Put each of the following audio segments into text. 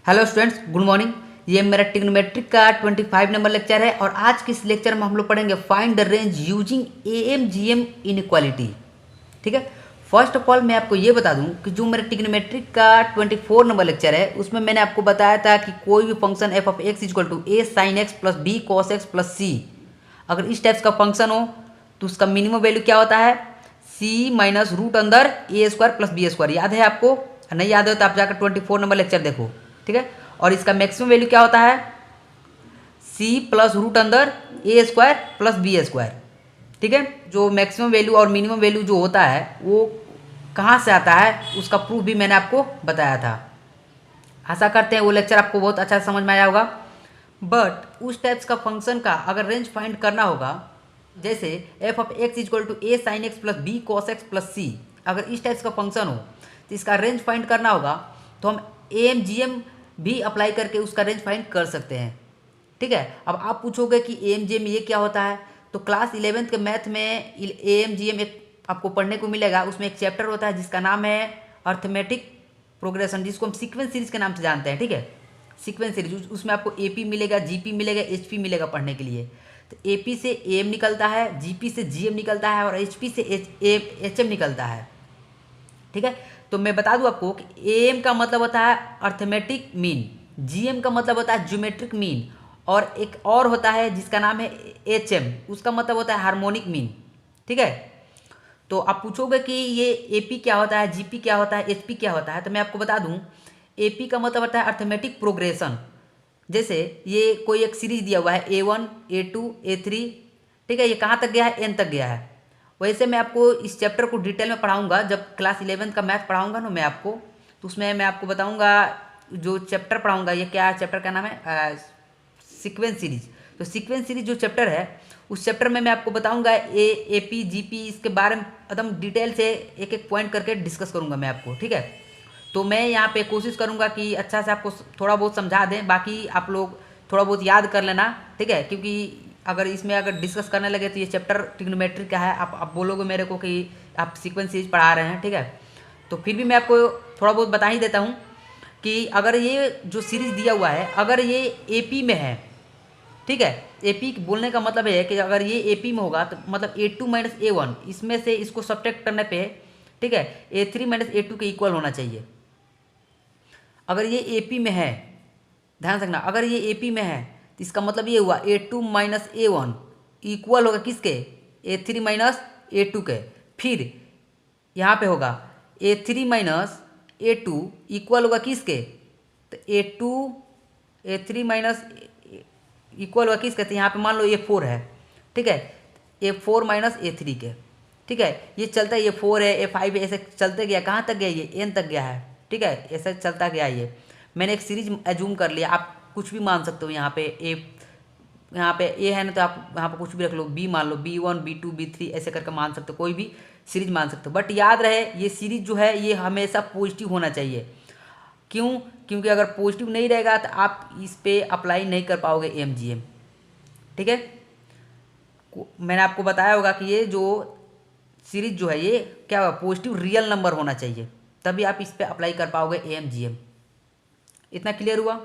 Hello students, good morning. ये मेरा trigonometric का 25 नंबर लेक्चर है और आज के इस लेक्चर में हम लोग पढ़ेंगे find the range using AMGM inequality. ठीक है। फर्स्ट ऑफ ऑल मैं आपको ये बता दूं कि जो मेरा ट्रिग्नोमेट्रिक का 24 नंबर लेक्चर है उसमें मैंने आपको बताया था कि कोई भी function f of x equal to a sin x plus b cos x plus c अगर इस टाइप्स का फंक्शन हो तो उसका मिनिमम वैल्यू क्या होता है, c माइनस रूट अंदर a square plus b square. याद है आपको? नहीं याद हो तो आप जाकर 24 नंबर लेक्चर देखो। ठीक है। और इसका मैक्सिमम वैल्यू क्या होता है, c प्लस रूट अंदर a square plus b square. ठीक है। जो मैक्सिमम वैल्यू और मिनिमम वैल्यू जो होता है वो कहाँ से आता है उसका प्रूफ भी मैंने आपको बताया था। आशा करते हैं वो लेक्चर आपको बहुत अच्छा समझ में आया होगा। बट उस टाइप्स का फंक्शन का अगर रेंज फाइंड करना होगा, जैसे f of x equal to a sin x plus b cos x plus c, अगर इस टाइप्स का फंक्शन हो तो इसका रेंज फाइंड करना होगा तो हम AMGM भी अप्लाई करके उसका रेंज फाइंड कर सकते हैं। ठीक है। अब आप पूछोगे कि AMGM ये क्या होता है, तो क्लास 11th के मैथ में AMGM एक आपको पढ़ने को मिलेगा। उसमें एक चैप्टर होता है जिसका नाम है अर्थमेटिक प्रोग्रेशन, जिसको हम सीक्वेंस सीरीज के नाम से जानते हैं। ठीक है। सीक्वेंस सीरीज, उसमें आपको AP मिलेगा, GP मिलेगा, HP मिलेगा पढ़ने के लिए। तो AP से AM निकलता है, GP से GM निकलता है और HP से HM निकलता है। ठीक है। तो मैं बता दूं आपको कि AM का मतलब होता है अर्थमेटिक मीन, GM का मतलब होता है ज्योमेट्रिक मीन, और एक और होता है जिसका नाम है HM, उसका मतलब होता है हार्मोनिक मीन। ठीक है। तो आप पूछोगे कि ये AP क्या होता है, GP क्या होता है, HP क्या होता है, तो मैं आपको बता दूं AP का मतलब होता है अर्थमेटिक प्रोग्रेशन। जैसे ये कोई एक सीरीज दिया हुआ है A1 A2 A3। ठीक है। ये कहाँ तक गया है, N तक गया है। वैसे मैं आपको इस चैप्टर को डिटेल में पढ़ाऊंगा जब क्लास 11th का मैथ पढ़ाऊंगा ना मैं आपको, तो उसमें मैं आपको बताऊंगा जो चैप्टर पढ़ाऊंगा ये क्या चैप्टर का नाम है, सीक्वेंस सीरीज। तो सीक्वेंस सीरीज जो चैप्टर है उस चैप्टर में मैं आपको बताऊंगा AP GP इसके बारे में एकदम डिटेल से एक एक पॉइंट करके डिस्कस करूंगा मैं आपको। ठीक है। तो मैं यहाँ पे कोशिश करूंगा कि अच्छा से आपको थोड़ा बहुत समझा दें, बाकी आप लोग थोड़ा बहुत याद कर लेना। ठीक है। क्योंकि अगर इसमें अगर डिस्कस करने लगे तो ये चैप्टर ट्रिग्नोमेट्री का है, आप बोलोगे मेरे को कि आप सीक्वेंस सीरीज पढ़ा रहे हैं। ठीक है। तो फिर भी मैं आपको थोड़ा बहुत बता ही देता हूँ कि अगर ये जो सीरीज दिया हुआ है अगर ये AP में है, ठीक है, AP बोलने का मतलब है कि अगर ये AP में होगा तो मतलब A2 माइनस A1 इसमें से इसको सब्ट्रैक्ट करने पे, ठीक है, A3 माइनस A2 के इक्वल होना चाहिए। अगर ये AP में है, ध्यान रखना, अगर ये AP में है तो इसका मतलब ये हुआ A2 माइनस A1 इक्वल होगा किसके, A3 माइनस A2 के। फिर यहाँ पे होगा A3 माइनस A2 इक्वल होगा किसके, तो A3 माइनस इक्वल होगा किसके, तो यहाँ पे मान लो A4 है। ठीक है। A4 माइनस A3 के। ठीक है। ये चलता है, A4 है, A5 है, ऐसे चलते गया, कहाँ तक गया, ये N तक गया है। ठीक है। ऐसा चलता गया। ये मैंने एक सीरीज एज्यूम कर लिया, आप कुछ भी मान सकते हो। यहाँ पे यहाँ पे A है ना तो आप यहाँ पे कुछ भी रख लो, B मान लो, B1 B2 B3 ऐसे करके मान सकते हो, कोई भी सीरीज मान सकते हो। बट याद रहे ये सीरीज जो है ये हमेशा पॉजिटिव होना चाहिए। क्यों? क्योंकि अगर पॉजिटिव नहीं रहेगा तो आप इस पे अप्लाई नहीं कर पाओगे AMGM। ठीक है। मैंने आपको बताया होगा कि ये जो सीरीज जो है ये क्या होगा, पॉजिटिव रियल नंबर होना चाहिए, तभी आप इस पे अप्लाई कर पाओगे AMGM। इतना क्लियर हुआ?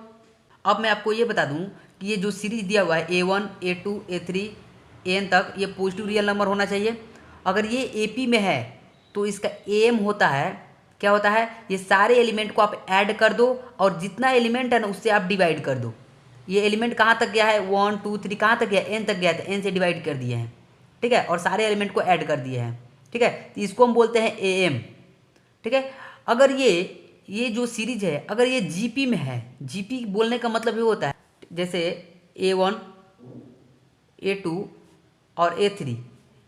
अब मैं आपको ये बता दूं कि ये जो सीरीज दिया हुआ है A1 A2 A3 AN तक, ये पॉजिटिव रियल नंबर होना चाहिए। अगर ये AP में है तो इसका एम होता है, क्या होता है, ये सारे एलिमेंट को आप ऐड कर दो और जितना एलिमेंट है ना उससे आप डिवाइड कर दो। ये एलिमेंट कहाँ तक गया है, 1 2 3 कहाँ तक गया, N तक गया, तो N से डिवाइड कर दिए हैं। ठीक है। और सारे एलिमेंट को ऐड कर दिए हैं। ठीक है। तो इसको हम बोलते हैं AM। ठीक है। अगर ये जो सीरीज है अगर ये GP में है, GP बोलने का मतलब ये होता है जैसे A1 A2 और A3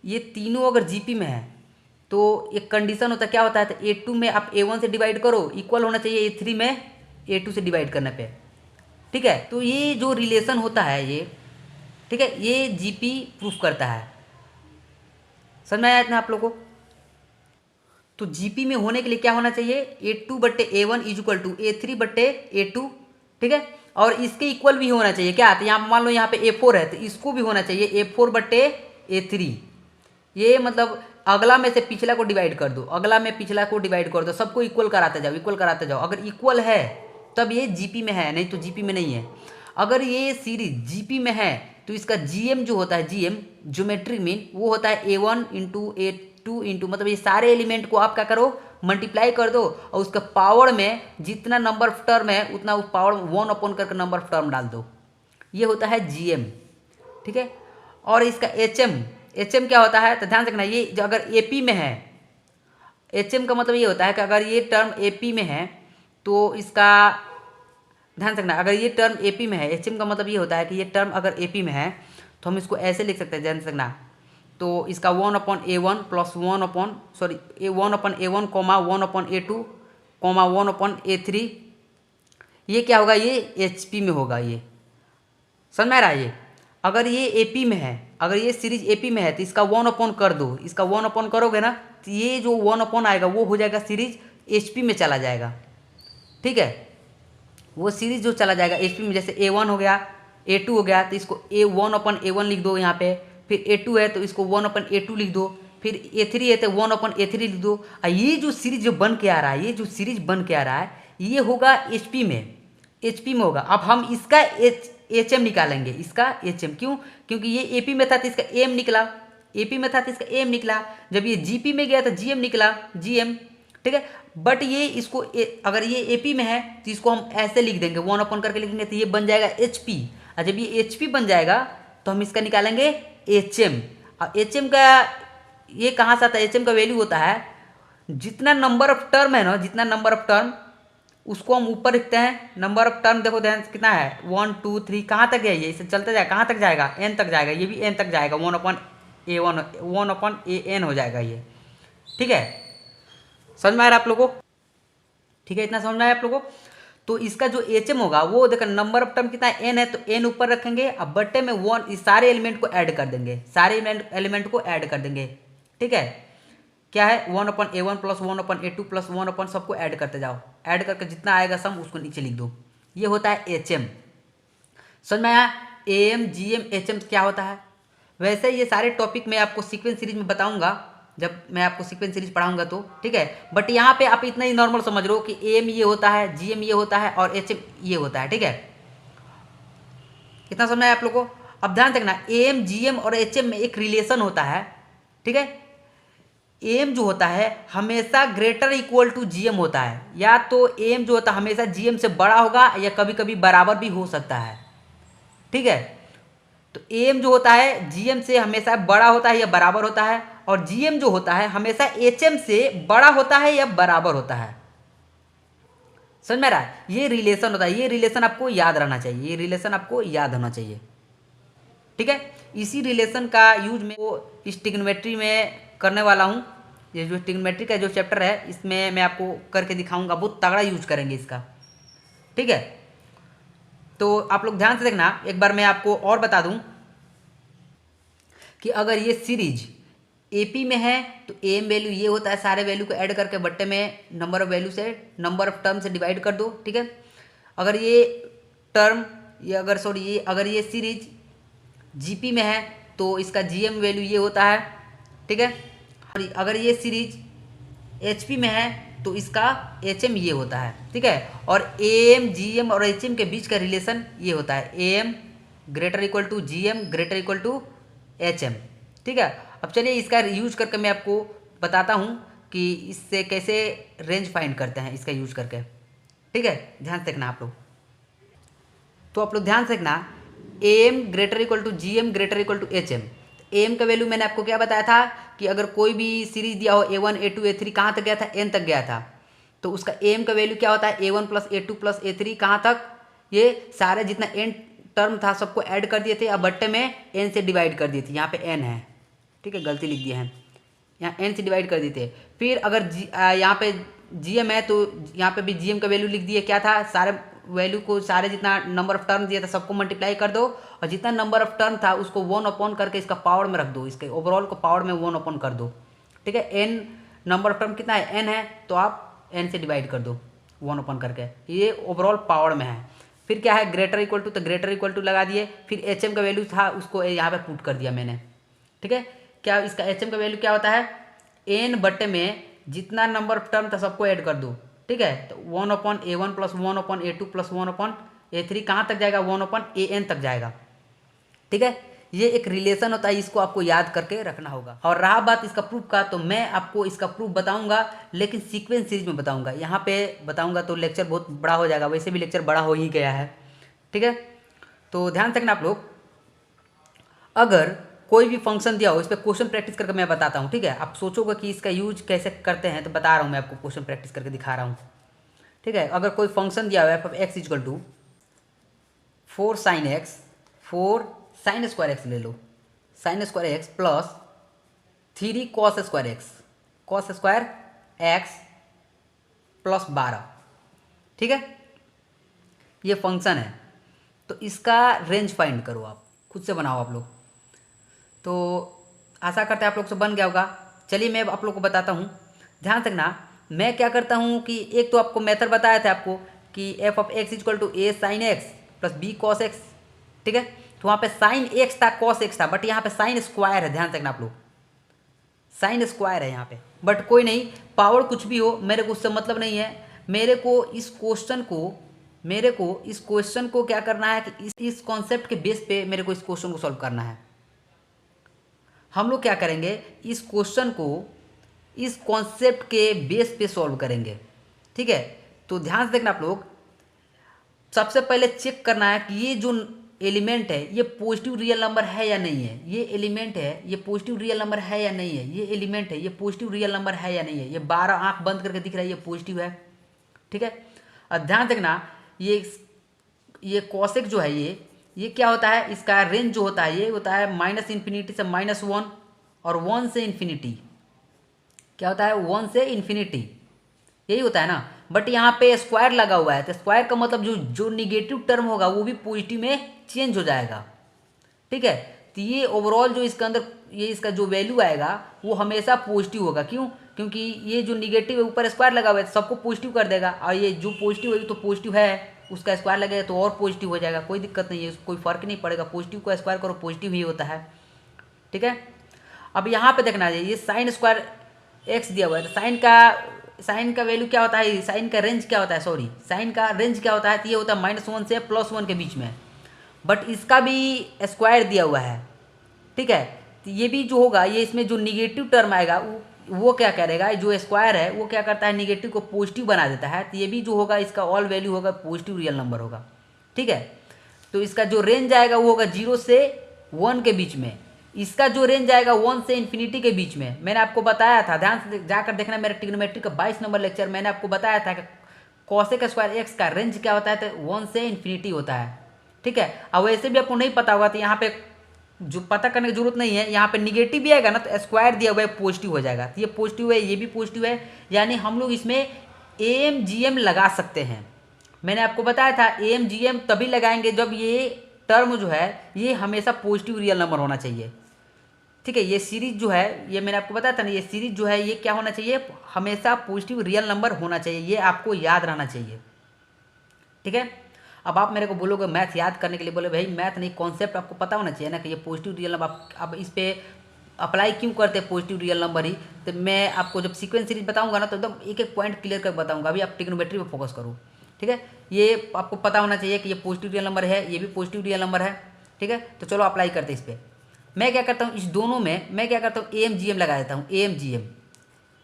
ये तीनों अगर GP में है तो एक कंडीशन होता है, क्या होता है, तो A2 में आप A1 से डिवाइड करो इक्वल होना चाहिए A3 में A2 से डिवाइड करने पे। ठीक है। तो ये जो रिलेशन होता है ये, ठीक है, ये GP प्रूफ करता है। समझ में आया इतना आप लोगों को? तो GP में होने के लिए क्या होना चाहिए, A2 बट्टे A1 is equal to A3 बट्टे A2। ठीक है। और इसके इक्वल भी होना चाहिए क्या, तो यहाँ मान लो यहाँ पे A4 है तो इसको भी होना चाहिए A4 बट्टे A3। ये मतलब अगला में से पिछला को डिवाइड कर दो, अगला में पिछला को डिवाइड कर दो, सबको इक्वल कराते जाओ, इक्वल कराते जाओ। अगर इक्वल है तब ये जीपी में है, नहीं तो जीपी में नहीं है। अगर ये सीरीज जीपी में है तो इसका जीएम जो होता है, जीएम ज्योमेट्रिक मीन, वो होता है A1 इंटू A2 इंटू, मतलब ये सारे एलिमेंट को आप क्या करो, मल्टीप्लाई कर दो और उसका पावर में जितना नंबर ऑफ टर्म है उतना उस पावर में 1 अपॉन करके नंबर ऑफ टर्म डाल दो। ये होता है जीएम, ठीक है। और इसका एचएम क्या होता है, तो ध्यान रखना, ये जो अगर एपी में है, एचएम का मतलब ये होता है कि अगर ये टर्म एपी में है तो इसका, ध्यान रखना, अगर ये टर्म एपी में है, एचएम का मतलब ये होता है कि ये टर्म अगर एपी में है तो हम इसको ऐसे लिख सकते हैं, ध्यान रखना। तो इसका 1/A1 plus 1/A1 comma 1/A2 comma 1/A3, ये क्या होगा, ये एचपी में होगा। ये समझ में आ रहा है। ये अगर ये एपी में है, अगर ये सीरीज एपी में है तो इसका 1 अपॉन कर दो, इसका 1 अपॉन करोगे ना तो ये जो 1 अपॉन आएगा वो हो जाएगा सीरीज एचपी में चला जाएगा, ठीक है। वो सीरीज जो चला जाएगा एचपी में, जैसे A1 हो गया, A2 हो गया, तो इसको A1/A1 लिख दो यहाँ पे, फिर A2 है तो इसको 1/A2 लिख दो, फिर A3 है तो 1/A3 लिख दो। और ये जो सीरीज जो बन के आ रहा है, ये जो सीरीज बन के आ रहा है ये होगा एचपी में, एचपी में होगा। अब हम इसका एचएम निकालेंगे, इसका एचएम, क्यों, क्योंकि ये एपी में था तो इसका एम निकला, एपी में था तो इसका एम निकला, जब ये जीपी में गया तो जीएम निकला, जीएम, ठीक है। बट ये इसको अगर ये एपी में है तो इसको हम ऐसे लिख देंगे, 1 अपॉन करके लिखेंगे तो ये बन जाएगा एचपी। और जब ये एचपी बन जाएगा तो हम इसका निकालेंगे एचएम। और एचएम का ये कहाँ से आता है, एचएम का वैल्यू होता है जितना नंबर ऑफ टर्म है ना, जितना नंबर ऑफ टर्म उसको हम ऊपर लिखते हैं। नंबर ऑफ टर्म देखो ध्यान कितना है, 1 2 3, कहाँ तक है ये, इसे चलते जाएगा, कहाँ तक जाएगा, एन तक जाएगा, ये भी एन तक जाएगा, 1/A1 हो जाएगा ये, ठीक है। समझ में आ रहा है आप लोगों को, ठीक है, इतना समझ में आया आप लोगों को। तो इसका जो एचएम होगा वो देखो, नंबर ऑफ टर्म कितना है, एन है तो एन ऊपर रखेंगे, अब बट्टे में 1 इस सारे एलिमेंट को ऐड कर देंगे, सारे एलिमेंट को ऐड कर देंगे, ठीक है। क्या है, 1/A1 प्लस 1/A2 प्लस 1 सबको ऐड करते जाओ, ऐड करके जितना आएगा सम उसको नीचे लिख दो। ये होता है एचएम। समझ में आया, एएम जीएम एचएम क्या होता है। वैसे ये सारे टॉपिक मैं आपको सीक्वेंस सीरीज में बताऊंगा, जब मैं आपको सीक्वेंस सीरीज पढ़ाऊंगा तो, ठीक है। बट यहाँ पे आप इतना ही नॉर्मल समझ लो कि एएम ये होता है, जीएम ये होता है और एचएम ये होता है, ठीक है। कितना समझ में आया आप लोग को। अब ध्यान रखना, एएम जीएम और एचएम में एक रिलेशन होता है, ठीक है। एम जो होता है हमेशा ग्रेटर इक्वल टू जीएम होता है, या तो एम जो होता है हमेशा जीएम से बड़ा होगा या कभी कभी बराबर भी हो सकता है, ठीक है। तो एम जो होता है जीएम से हमेशा बड़ा होता है या बराबर होता है, और जीएम जो होता है हमेशा एचएम से बड़ा होता है या बराबर होता है। समझ में आ रहा है, ये रिलेशन होता है, ये रिलेशन आपको याद रहना चाहिए, ये रिलेशन आपको याद होना चाहिए, ठीक है। इसी रिलेशन का यूज मैं इस ट्रिग्नोमेट्री में करने वाला हूँ। ये जो ट्रिग्नोमेट्री का जो चैप्टर है इसमें मैं आपको करके दिखाऊंगा, बहुत तगड़ा यूज करेंगे इसका, ठीक है। तो आप लोग ध्यान से देखना, एक बार मैं आपको और बता दूं कि अगर ये सीरीज एपी में है तो एम वैल्यू ये होता है, सारे वैल्यू को ऐड करके बट्टे में नंबर ऑफ वैल्यू से, नंबर ऑफ टर्म से डिवाइड कर दो, ठीक है। अगर ये टर्म ये अगर ये सीरीज जीपी में है तो इसका जीएम वैल्यू ये होता है, ठीक है। और अगर ये सीरीज एचपी में है तो इसका एचएम ये होता है, ठीक है। और एएम जीएम और एचएम के बीच का रिलेशन ये होता है, AM greater equal to GM greater equal to HM, ठीक है। अब चलिए इसका यूज करके मैं आपको बताता हूँ कि इससे कैसे रेंज फाइंड करते हैं इसका यूज करके, ठीक है। ध्यान से देखना आप लोग, तो आप लोग ध्यान से देखना, M greater equal to GM greater equal to HM. M का वैल्यू मैंने आपको क्या बताया था कि अगर कोई भी सीरीज दिया हो A1 A2 A3 कहाँ तक गया था, एन तक गया था, तो उसका एम का वैल्यू क्या होता है, A1 plus A2 plus A3 कहाँ तक, ये सारे जितना एन टर्म था सबको ऐड कर दिए थे, अब बट्टे में एन से डिवाइड कर दिए थे, यहाँ पे एन है, ठीक है, गलती लिख दिए हैं, यहाँ एन से डिवाइड कर दिए थे। फिर अगर यहाँ पे जीएम है तो यहाँ पे भी जीएम का वैल्यू लिख दिए, क्या था, सारे वैल्यू को, सारे जितना नंबर ऑफ टर्म दिया था सबको मल्टीप्लाई कर दो, और जितना नंबर ऑफ टर्म था उसको 1 अपॉन करके इसका पावर में रख दो, इसके ओवरऑल को पावर में 1 अपॉन कर दो, ठीक है। एन नंबर ऑफ टर्म कितना है, एन है, तो आप एन से डिवाइड कर दो 1 अपॉन करके, ये ओवरऑल पावर में है। फिर क्या है, ग्रेटर इक्वल टू, तो ग्रेटर इक्वल टू लगा दिए, फिर एचएम का वैल्यू था उसको यहाँ पे पुट कर दिया मैंने, ठीक है। क्या इसका एचएम का वैल्यू क्या होता है, एन बट्टे में जितना नंबर ऑफ टर्म था सबको ऐड कर दो, ठीक है। तो 1/A1 plus 1/A2 plus 1/A3 कहाँ तक जाएगा, 1/AN तक जाएगा। ठीक है, ये एक रिलेशन होता है, इसको आपको याद करके रखना होगा। और रहा बात इसका प्रूफ का, तो मैं आपको इसका प्रूफ बताऊंगा, लेकिन सीक्वेंस सीरीज में बताऊंगा। यहाँ पे बताऊंगा तो लेक्चर बहुत बड़ा हो जाएगा, वैसे भी लेक्चर बड़ा हो ही गया है। ठीक है, तो ध्यान रखना आप लोग, अगर कोई भी फंक्शन दिया हो, इस पर क्वेश्चन प्रैक्टिस करके मैं बताता हूँ। ठीक है, आप सोचोगे कि इसका यूज कैसे करते हैं, तो बता रहा हूँ मैं आपको, क्वेश्चन प्रैक्टिस करके दिखा रहा हूँ। ठीक है, अगर कोई फंक्शन दिया हुआ है f(x = 4 sin x, 4 sin square x ले लो, sin square x plus 3 cos square x, cos square x plus 12। ठीक है, ये फंक्शन है, तो इसका रेंज फाइंड करो, आप खुद से बनाओ आप लोग। तो आशा करते हैं आप लोग से बन गया होगा। चलिए मैं आप लोग को बताता हूँ, ध्यान रखना। मैं क्या करता हूँ कि एक तो आपको मेथड बताया था आपको कि f(x = a sin x plus b cos x। ठीक है, तो वहाँ पे sin x था, cos x था, बट यहाँ पे sin स्क्वायर है। ध्यान रखना आप लोग, sin स्क्वायर है यहाँ पे, बट कोई नहीं, पावर कुछ भी हो, मेरे को उससे मतलब नहीं है। मेरे को इस क्वेश्चन को क्या करना है कि इस कॉन्सेप्ट के बेस पे मेरे को इस क्वेश्चन को सॉल्व करना है। हम लोग क्या करेंगे, इस क्वेश्चन को इस कॉन्सेप्ट के बेस पे सॉल्व करेंगे। ठीक है, तो ध्यान से देखना आप लोग, सबसे पहले चेक करना है कि ये जो एलिमेंट है ये पॉजिटिव रियल नंबर है या नहीं है। ये एलिमेंट है, ये पॉजिटिव रियल नंबर है या नहीं है। ये एलिमेंट है, ये पॉजिटिव रियल नंबर है या नहीं है। ये 12 आंख बंद करके दिख रहा है, ये पॉजिटिव है। ठीक है, और ध्यान देखना, ये कॉसेक जो है, ये क्या होता है, इसका रेंज जो होता है ये होता है -∞ से -1 और 1 से इन्फिनिटी। क्या होता है, 1 से इन्फिनिटी, यही होता है ना। बट यहाँ पे स्क्वायर लगा हुआ है, तो स्क्वायर का मतलब जो निगेटिव टर्म होगा वो भी पॉजिटिव में चेंज हो जाएगा। ठीक है, तो ये ओवरऑल जो इसके अंदर ये इसका जो वैल्यू आएगा वो हमेशा पॉजिटिव होगा। क्यों, क्योंकि ये जो निगेटिव है ऊपर स्क्वायर लगा हुआ है, सबको पॉजिटिव कर देगा, और ये जो पॉजिटिव है तो पॉजिटिव है, उसका स्क्वायर लगेगा तो और पॉजिटिव हो जाएगा। कोई दिक्कत नहीं है, कोई फर्क नहीं पड़ेगा, पॉजिटिव का स्क्वायर करो पॉजिटिव ही होता है। ठीक है, अब यहाँ पे देखना चाहिए, ये साइन स्क्वायर एक्स दिया हुआ है, तो साइन का वैल्यू क्या होता है, साइन का रेंज क्या होता है, सॉरी साइन का रेंज क्या होता है, तो ये होता है -1 से +1 के बीच में। बट इसका भी स्क्वायर दिया हुआ है। ठीक है, तो ये भी जो होगा, ये इसमें जो निगेटिव टर्म आएगा वो क्या करेगा, जो स्क्वायर है वो क्या करता है, निगेटिव को पॉजिटिव बना देता है। तो ये भी जो होगा, इसका ऑल वैल्यू होगा पॉजिटिव रियल नंबर होगा। ठीक है, तो इसका जो रेंज आएगा वो होगा 0 से 1 के बीच में। इसका जो रेंज आएगा 1 से इन्फिनिटी के बीच में। मैंने आपको बताया था, ध्यान से जाकर देखना मेरा ट्रिग्नोमेट्री का 22 नंबर लेक्चर, मैंने आपको बताया था कि कॉसेक स्क्वायर एक्स का रेंज क्या होता है, तो 1 से इन्फिनिटी होता है। ठीक है, अब वैसे भी आपको नहीं पता होगा तो यहाँ पे जो पता करने की जरूरत नहीं है। यहाँ पे निगेटिव भी आएगा ना तो स्क्वायर दिया हुआ है पॉजिटिव हो जाएगा। तो ये पॉजिटिव है, ये भी पॉजिटिव है, यानी हम लोग इसमें AMGM लगा सकते हैं। मैंने आपको बताया था AMGM तभी लगाएंगे जब ये टर्म जो है ये हमेशा पॉजिटिव रियल नंबर होना चाहिए। ठीक है, ये सीरीज जो है, ये मैंने आपको बताया था ना, ये सीरीज जो है ये क्या होना चाहिए, हमेशा पॉजिटिव रियल नंबर होना चाहिए, ये आपको याद रहना चाहिए। ठीक है, अब आप मेरे को बोलोगे मैथ याद करने के लिए, बोले भाई मैथ नहीं, कॉन्सेप्ट आपको पता होना चाहिए ना कि ये पॉजिटिव रियल नंबर अब इस पर अप्लाई क्यों करते हैं पॉजिटिव रियल नंबर ही। तो मैं आपको जब सीक्वेंस सीरीज बताऊंगा ना तो एकदम एक एक पॉइंट क्लियर कर बताऊंगा। अभी आप ट्रिग्नोमेट्री पे फोकस करो। ठीक है, ये आपको पता होना चाहिए कि ये पॉजिटिव रियल नंबर है, ये भी पॉजिटिव रियल नंबर है। ठीक है, तो चलो अप्लाई करते हैं इस पर। मैं क्या करता हूँ, इस दोनों में मैं क्या करता हूँ, AMGM लगा देता हूँ। AMGM,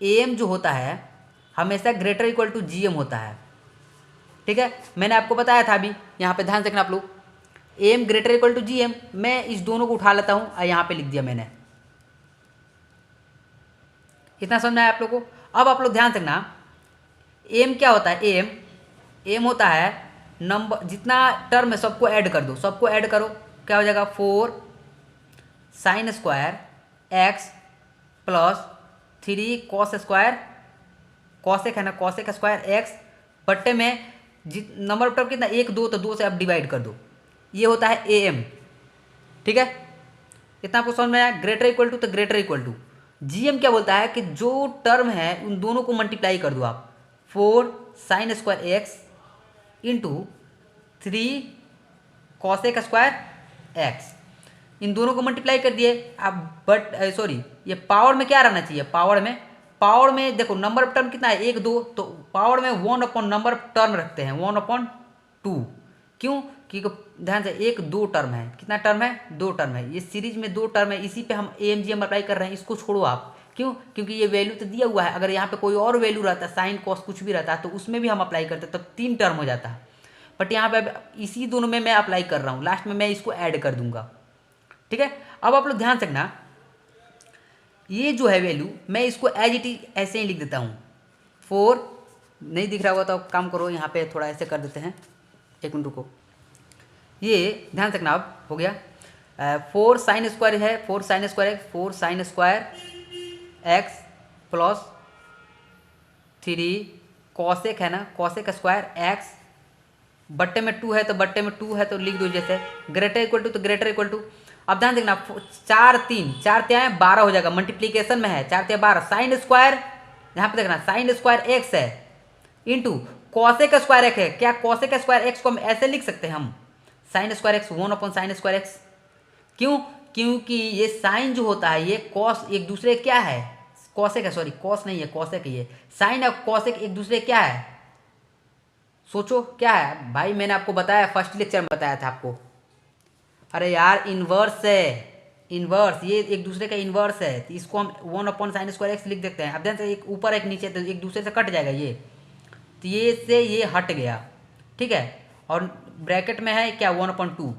AM जो होता है हमेशा > GM होता है। ठीक है, मैंने आपको बताया था अभी, यहाँ पे ध्यान रखना आप लोग, AM > GM। मैं इस दोनों को उठा लेता हूँ और यहाँ पे लिख दिया मैंने। इतना समझ में आया आप लोग को। अब आप लोग ध्यान रखना, AM क्या होता है, AM होता है नंबर, जितना टर्म है सबको ऐड कर दो, सबको ऐड करो, क्या हो जाएगा 4 sin square x plus 3 cos square, cosec है ना, कॉसेक स्क्वायर x बट्टे में नंबर ऑफ टर्म कितना 1 2, तो 2 से आप डिवाइड कर दो, ये होता है AM। ठीक है, इतना आपको समझ में आया। > तो > GM क्या बोलता है कि जो टर्म है उन दोनों को मल्टीप्लाई कर दो आप, 4 sin square x into 3 cosec square x, इन दोनों को मल्टीप्लाई कर दिए। अब बट सॉरी, ये पावर में क्या रहना चाहिए, पावर में पावर में देखो नंबर ऑफ टर्म कितना है, 1 2, तो पावर में 1 अपॉन नंबर ऑफ टर्म रखते हैं, 1 अपॉन 2। क्यों? क्योंकि ध्यान से 1 2 टर्म है, कितना टर्म है, 2 टर्म है, ये सीरीज में 2 टर्म है, इसी पे हम AMGM अप्लाई कर रहे हैं, इसको छोड़ो आप। क्यों? क्योंकि ये वैल्यू तो दिया हुआ है, अगर यहाँ पे कोई और वैल्यू रहता, साइन कॉस कुछ भी रहता तो उसमें भी हम अप्लाई करते, तब 3 टर्म हो जाता है। बट यहाँ पे इसी दोनों में मैं अप्लाई कर रहा हूँ, लास्ट में मैं इसको ऐड कर दूंगा। ठीक है, अब आप लोग ध्यान रखना, ये जो है वैल्यू मैं इसको एज इट इज ऐसे ही लिख देता हूँ। 4 नहीं दिख रहा होगा तो काम करो, यहाँ पे थोड़ा ऐसे कर देते हैं, 1 मिनट रुको। ये ध्यान रखना, अब हो गया 4 साइन स्क्वायर है, 4 साइन स्क्वायर है, 4 sine square x plus 3 cosec है ना, कॉसेक स्क्वायर एक्स, बट्टे में 2 है तो बट्टे में 2 है तो लिख दो जैसे, ग्रेटर इक्वल टू तो ग्रेटर इक्वल टू। अब ध्यान देखना, 4 3 है 12 हो जाएगा, मल्टीप्लीकेशन में है, 4 3 12, साइन स्क्वायर यहाँ पे देखना साइन स्क्वायर एक्स है इंटू कॉसेक स्क्वायर एक्स है। क्या कॉसेक स्क्वायर एक्स को हम ऐसे लिख सकते हैं, हम sign square x 1 upon sine square x. क्यों? क्योंकि ये साइन जो होता है ये कॉस एक दूसरे क्या है, कॉसेक है, सॉरी कॉस नहीं है कॉसेक, ये साइन और कॉसेक एक दूसरे क्या है, सोचो क्या है भाई, मैंने आपको बताया फर्स्ट लेक्चर में बताया था आपको। अरे यार इन्वर्स है, इन्वर्स, ये एक दूसरे का इन्वर्स है, तो इसको हम 1 अपॉन साइन स्क्वायर एक्स लिख देते हैं। अब ध्यान से एक ऊपर एक नीचे, तो एक दूसरे से कट जाएगा ये, तो ये से ये हट गया, ठीक है, और ब्रैकेट में है क्या 1 अपॉन 2,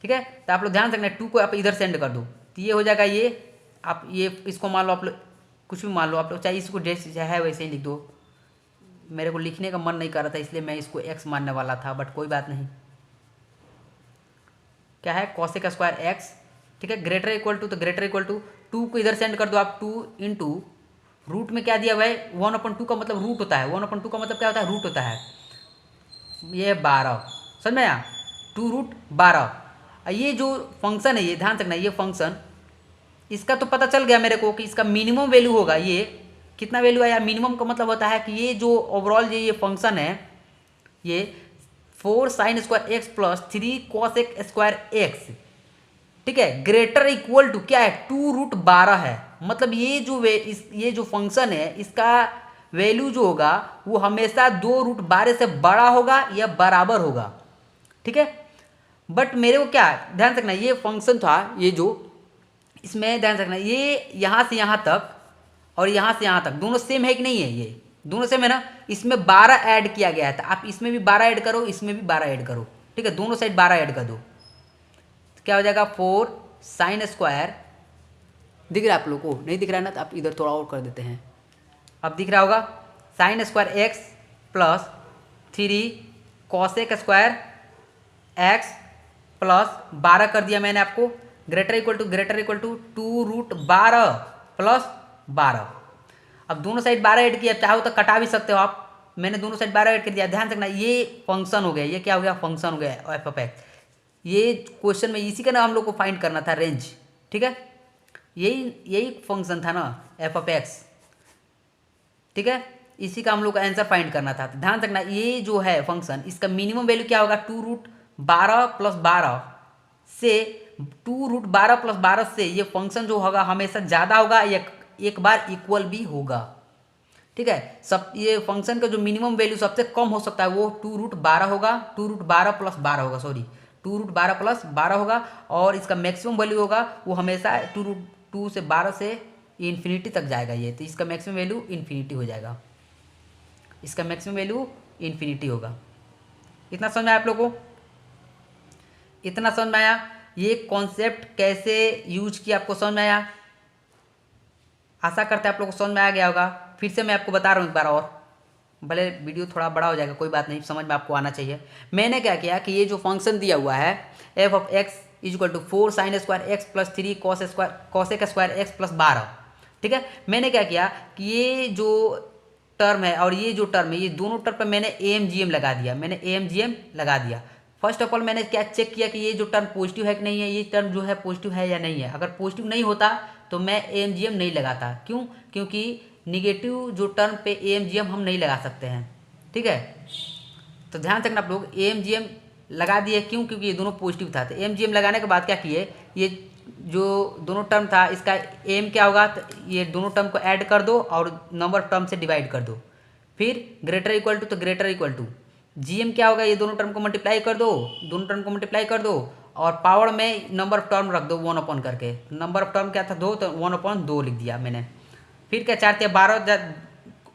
ठीक है। तो आप लोग ध्यान रखना 2 को आप इधर सेंड कर दो, तो ये हो जाएगा, ये आप ये इसको मान लो, आप लोग कुछ भी मान लो आप लोग, चाहे इसको जैसे है वैसे ही लिख दो। मेरे को लिखने का मन नहीं कर रहा था इसलिए मैं इसको एक्स मानने वाला था, बट कोई बात नहीं। क्या है, कॉसेक स्क्वायर एक्स, ठीक है, ग्रेटर इक्वल टू तो ग्रेटर इक्वल टू 2 को इधर सेंड कर दो आप, 2 इंटू रूट में क्या दिया हुआ है 1/2 का मतलब रूट होता है, 1/2 का मतलब क्या होता है, रूट होता है, ये 12, समझ में आया, 2√12। ये जो फंक्शन है, ये ध्यान रखना, ये फंक्शन इसका तो पता चल गया मेरे को कि इसका मिनिमम वैल्यू होगा, ये कितना वैल्यू आया, मिनिमम का मतलब होता है कि ये जो ओवरऑल ये फंक्शन है, ये 4 sine square x plus 3 cosec square x, ठीक है, ग्रेटर इक्वल टू क्या है 2√12 है। मतलब ये जो फंक्शन है इसका वैल्यू जो होगा वो हमेशा 2√12 से बड़ा होगा या बराबर होगा, ठीक है। बट मेरे को क्या ध्यान रखना, ये फंक्शन था, ये जो इसमें ध्यान रखना, ये यहाँ से यहाँ तक और यहाँ से यहाँ तक दोनों सेम है कि नहीं है, ये दोनों सेम है ना, इसमें 12 ऐड किया गया है, तो आप इसमें भी 12 ऐड करो, इसमें भी 12 ऐड करो, ठीक है, दोनों साइड 12 ऐड कर दो, तो क्या हो जाएगा 4 साइन स्क्वायर, दिख रहा है आप लोग को, नहीं दिख रहा है ना, तो आप इधर थोड़ा और कर देते हैं, अब दिख रहा होगा, sign square x plus 3 cosec square x plus 12 कर दिया मैंने आपको, ग्रेटर इक्वल टू 2√12 प्लस 12। अब दोनों साइड 12 ऐड किया, चाहो तो कटा भी सकते हो आप, मैंने दोनों साइड 12 ऐड कर दिया। ध्यान रखना ये फंक्शन हो गया, ये क्या हो गया, फंक्शन हो गया एफ ऑफ एक्स। ये क्वेश्चन में इसी का नाम हम लोग को फाइंड करना था, रेंज, ठीक है, यही फंक्शन था ना एफ ऑफ एक्स, ठीक है, इसी का हम लोग का आंसर फाइंड करना था। तो ध्यान रखना ये जो है फंक्शन, इसका मिनिमम वैल्यू क्या होगा 2√12 प्लस 12 से, 2√12 प्लस 12 से ये फंक्शन जो होगा हमेशा ज़्यादा होगा या एक बार इक्वल भी होगा, ठीक है। सब ये फंक्शन का जो मिनिमम वैल्यू सबसे कम हो सकता है वो 2√12 होगा, 2√12 प्लस 12 होगा, सॉरी 2√12 प्लस 12 होगा, और इसका मैक्सिमम वैल्यू होगा वो हमेशा 2 से 12 से इन्फिनिटी तक जाएगा ये, तो इसका मैक्सिमम वैल्यू इन्फिनिटी हो जाएगा, इसका मैक्सिमम वैल्यू इन्फिनिटी होगा। इतना समझ में आया आप लोगों को, इतना समझ में आया, ये कॉन्सेप्ट कैसे यूज किया आपको समझ में आया, आशा करते हैं आप लोगों को समझ में आ गया होगा। फिर से मैं आपको बता रहा हूँ एक बार और, भले वीडियो थोड़ा बड़ा हो जाएगा कोई बात नहीं, समझ में आपको आना चाहिए। मैंने क्या किया कि ये जो फंक्शन दिया हुआ है f of x equal to 4 sine square x plus 3 cosec square x plus 12, ठीक है, मैंने क्या किया कि ये जो टर्म है और ये जो टर्म है, ये दोनों टर्म पर मैंने AMGM लगा दिया, मैंने AMGM लगा दिया। फर्स्ट ऑफ ऑल मैंने क्या चेक किया कि ये जो टर्म पॉजिटिव है कि नहीं है, ये टर्म जो है पॉजिटिव है या नहीं है। अगर पॉजिटिव नहीं होता तो मैं AMGM नहीं लगाता, क्यों, क्योंकि निगेटिव जो टर्म पे AMGM हम नहीं लगा सकते हैं, ठीक है। तो ध्यान रखना आप लोग, AMGM लगा दिए, क्यों, क्योंकि ये दोनों पॉजिटिव था। तो AMGM लगाने के बाद क्या किए, ये जो दोनों टर्म था इसका एम क्या होगा, तो ये दोनों टर्म को ऐड कर दो और नंबर ऑफ टर्म से डिवाइड कर दो। फिर ग्रेटर इक्वल टू, तो greater equal to G M क्या होगा, ये दोनों टर्म को मल्टीप्लाई कर दो, दोनों टर्म को मल्टीप्लाई कर दो और पावर में नंबर ऑफ टर्म रख दो 1 अपॉन करके। नंबर ऑफ टर्म क्या था 2, तो 1 अपॉन 2 लिख दिया मैंने। फिर क्या 4 × 12,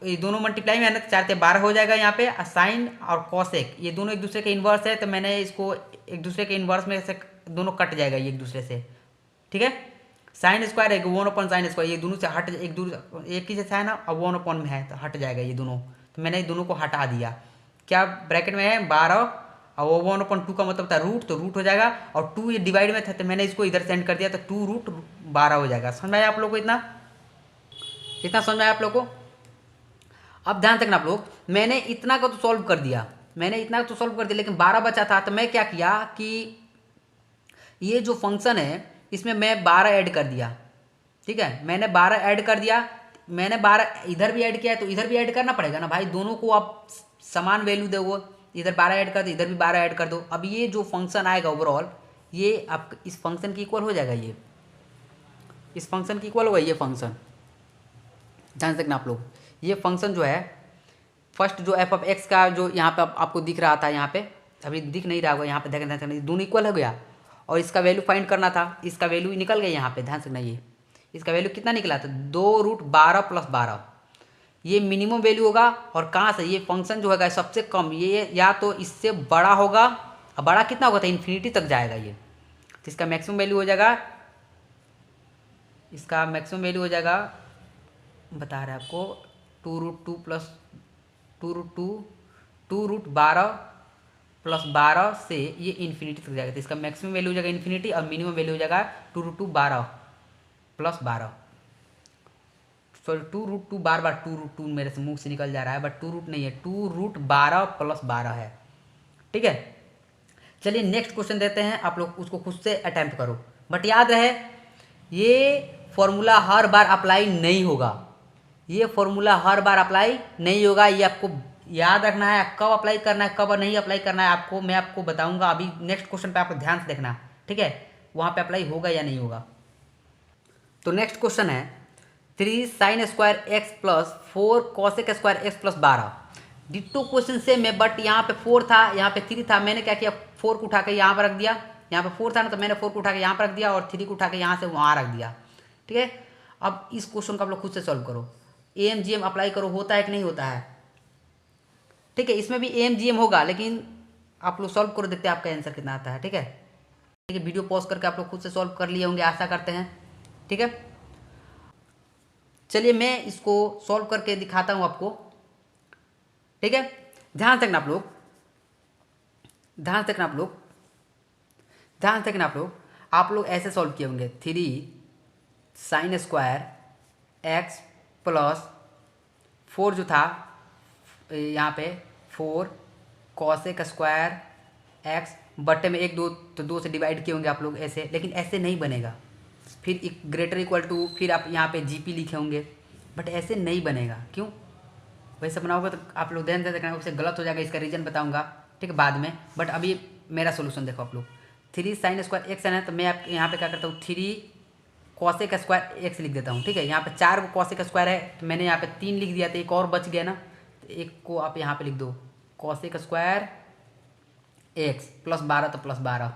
ये दोनों मल्टीप्लाई में है ना, 4 × 12 हो जाएगा यहाँ पे। साइन और कॉसेक ये दोनों एक दूसरे के इन्वर्स है, तो मैंने इसको एक दूसरे के इन्वर्स में से दोनों कट जाएगा ये एक दूसरे से, ठीक है। साइन स्क्वायर है 1 अपॉन साइन स्क्वायर, ये दोनों से हट, एक ही से साइन और 1 अपॉन में है तो हट जाएगा ये दोनों, तो मैंने ये दोनों को हटा दिया। क्या ब्रैकेट में है 12 और वो 1 अपॉन 2 का मतलब था रूट, तो रूट हो जाएगा। और 2 ये डिवाइड में था तो मैंने इसको इधर सेंड कर दिया, तो 2√12 हो जाएगा। समझ में आया आप लोग को? इतना समझ में आया आप लोग को? अब ध्यान रखना आप लोग, मैंने इतना का तो सॉल्व कर दिया, लेकिन 12 बचा था, तो मैं क्या किया कि ये जो फंक्शन है इसमें मैं 12 ऐड कर दिया, ठीक है। मैंने 12 ऐड कर दिया, मैंने 12 इधर भी ऐड किया है तो इधर भी ऐड करना पड़ेगा ना भाई, दोनों को आप समान वैल्यू दो, वो इधर 12 ऐड कर दो, इधर भी 12 ऐड कर दो। अब ये जो फंक्शन आएगा ओवरऑल, ये आप इस फंक्शन की इक्वल हो जाएगा, ये इस फंक्शन की इक्वल होगा ये फंक्शन। ध्यान रखना आप लोग, ये फंक्शन जो है फर्स्ट जो एफ ऑफ एक्स का जो यहाँ पे आपको दिख रहा था, यहाँ पे अभी दिख नहीं रहा होगा, यहाँ पे ध्यान रखना दोनों इक्वल हो गया और इसका वैल्यू फाइंड करना था, इसका वैल्यू निकल गया यहाँ पे। ध्यान रखना ये इसका वैल्यू कितना निकला था 2√12 + 12, ये मिनिमम वैल्यू होगा। और कहाँ से ये फंक्शन जो होगा सबसे कम, ये या तो इससे बड़ा होगा, और बड़ा कितना होगा तो इन्फिनिटी तक जाएगा ये, तो इसका मैक्सिमम वैल्यू हो जाएगा, इसका मैक्सिमम वैल्यू हो जाएगा, बता रहे हैं आपको 2√2 + 2√12 + 12 से ये इन्फिनिटी तक जाएगा, तो इसका मैक्सिमम वैल्यू हो जाएगा इन्फिनिटी और मिनिमम वैल्यू हो जाएगा 2√12 + 12। सॉरी 2√2, बार 2√2 मेरे से मुंह से निकल जा रहा है, बट 2 नहीं है, 2√12 + 12 है, ठीक है। चलिए नेक्स्ट क्वेश्चन देते हैं, आप लोग उसको खुद से अटेम्प्ट करो, बट याद रहे ये फॉर्मूला हर बार अप्लाई नहीं होगा, ये फॉर्मूला हर बार अप्लाई नहीं होगा, ये आपको याद रखना है। कब अप्लाई करना है कब नहीं अप्लाई करना है आपको मैं आपको बताऊंगा। अभी नेक्स्ट क्वेश्चन पे आपको ध्यान से देखना, ठीक है, वहाँ पे अप्लाई होगा या नहीं होगा। तो नेक्स्ट क्वेश्चन है 3 sin square x + 4 cosec square x + 12। Ditto question से मैं, बट यहाँ पे 4 था, यहाँ पे 3 था, मैंने क्या किया 4 को उठा के यहाँ पर रख दिया, यहाँ पे 4 था ना, तो मैंने 4 को उठा के यहाँ पर रख दिया और 3 को उठा के यहाँ से वहाँ रख दिया, ठीक है। अब इस क्वेश्चन को आप लोग खुद से सॉल्व करो, AMGM अप्लाई करो, होता है कि नहीं होता है, ठीक है। इसमें भी AMGM होगा, लेकिन आप लोग सॉल्व करो, देखते हैं आपका आंसर कितना आता है, ठीक है। ठीक है, वीडियो पॉज करके आप लोग खुद से सॉल्व कर लिए होंगे, आशा करते हैं, ठीक है। चलिए मैं इसको सॉल्व करके दिखाता हूँ आपको, ठीक है। ध्यान से रखना आप लोग, आप लोग ऐसे सॉल्व किए होंगे 3 sin स्क्वायर x + 4 जो था यहाँ पे 4 cosec स्क्वायर x बट्टे में 1 2, तो 2 से डिवाइड किए होंगे आप लोग ऐसे, लेकिन ऐसे नहीं बनेगा। फिर ग्रेटर इक्वल टू, फिर आप यहाँ पे GP लिखे होंगे, बट ऐसे नहीं बनेगा। क्यों? वैसे बनाओगे तो आप लोग ध्यान से देखना, उससे गलत हो जाएगा, इसका रीजन बताऊंगा, ठीक है, बाद में। बट अभी मेरा सोल्यूशन देखो आप लोग, 3 sin स्क्वायर x है, तो मैं आप यहाँ पे क्या करता हूँ 3 cosec स्क्वायर x लिख देता हूँ, ठीक है। यहाँ पे 4 cosec स्क्वायर है, तो मैंने यहाँ पे 3 लिख दिया, तो एक और बच गया ना, तो एक को आप यहाँ पे लिख दो cosec स्क्वायर x + 12, तो +12।